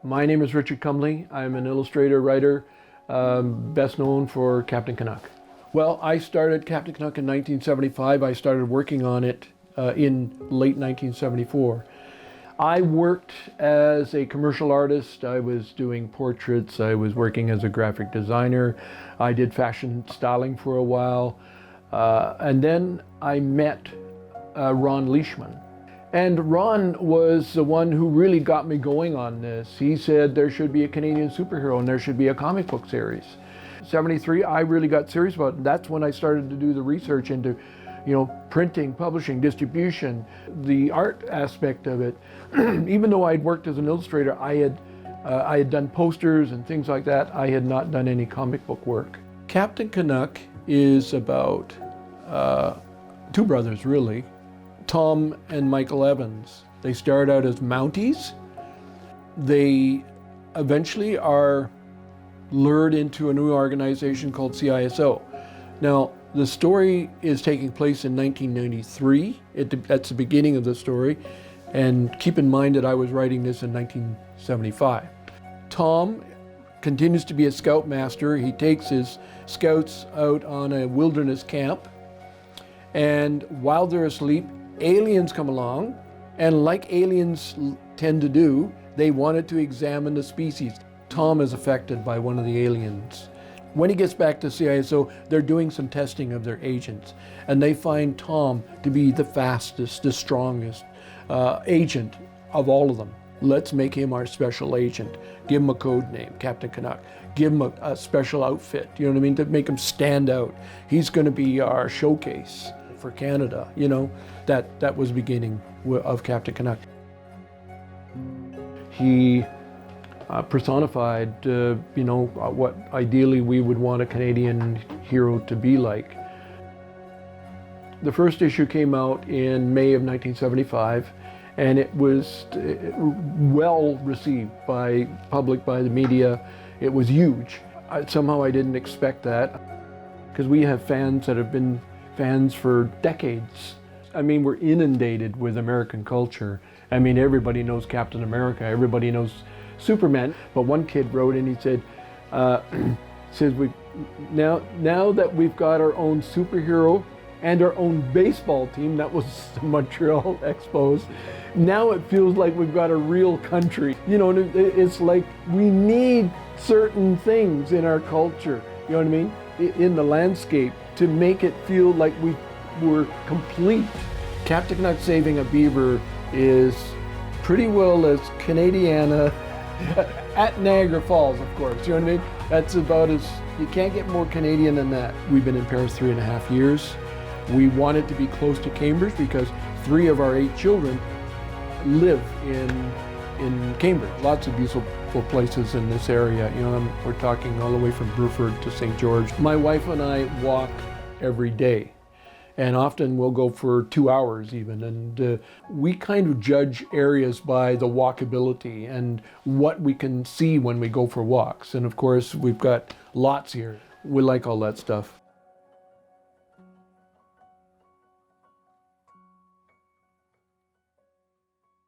My name is Richard Cumley. I'm an illustrator, writer, best known for Captain Canuck. Well, I started Captain Canuck in 1975. I started working on it in late 1974. I worked as a commercial artist. I was doing portraits. I was working as a graphic designer. I did fashion styling for a while. And then I met Ron Leishman. And Ron was the one who really got me going on this. He said there should be a Canadian superhero and there should be a comic book series. 73, I really got serious about it. That's when I started to do the research into, printing, publishing, distribution, the art aspect of it. Even though I'd worked as an illustrator, I had done posters and things like that. I had not done any comic book work. Captain Canuck is about two brothers, really. Tom and Michael Evans. They start out as Mounties. They eventually are lured into a new organization called CISO. Now, the story is taking place in 1993. That's the beginning of the story. And keep in mind that I was writing this in 1975. Tom continues to be a scoutmaster. He takes his scouts out on a wilderness camp. And while they're asleep, aliens come along, and like aliens tend to do, they wanted to examine the species. Tom is affected by one of the aliens. When he gets back to CISO, they're doing some testing of their agents, and they find Tom to be the fastest, the strongest agent of all of them. Let's make him our special agent. Give him a code name, Captain Canuck. Give him a special outfit, to make him stand out. He's going to be our showcase for Canada, that was the beginning of Captain Canuck. He personified, what ideally we would want a Canadian hero to be like. The first issue came out in May of 1975, and it was well received by public, by the media. It was huge. Somehow I didn't expect that, because we have fans that have been fans for decades. We're inundated with American culture. Everybody knows Captain America, everybody knows Superman. But one kid wrote and he said, now that we've got our own superhero and our own baseball team, that was the Montreal Expos, now it feels like we've got a real country. It's like we need certain things in our culture, in the landscape, to make it feel like we were complete. Captain Canuck saving a beaver is pretty well as Canadiana at Niagara Falls, of course. That's about you can't get more Canadian than that. We've been in Paris 3.5 years. We wanted to be close to Cambridge because 3 of our 8 children live in Cambridge. Lots of beautiful places in this area. We're talking all the way from Bruford to St. George. My wife and I walk every day, and often we'll go for 2 hours even, and we kind of judge areas by the walkability and what we can see when we go for walks. And of course, we've got lots here. We like all that stuff.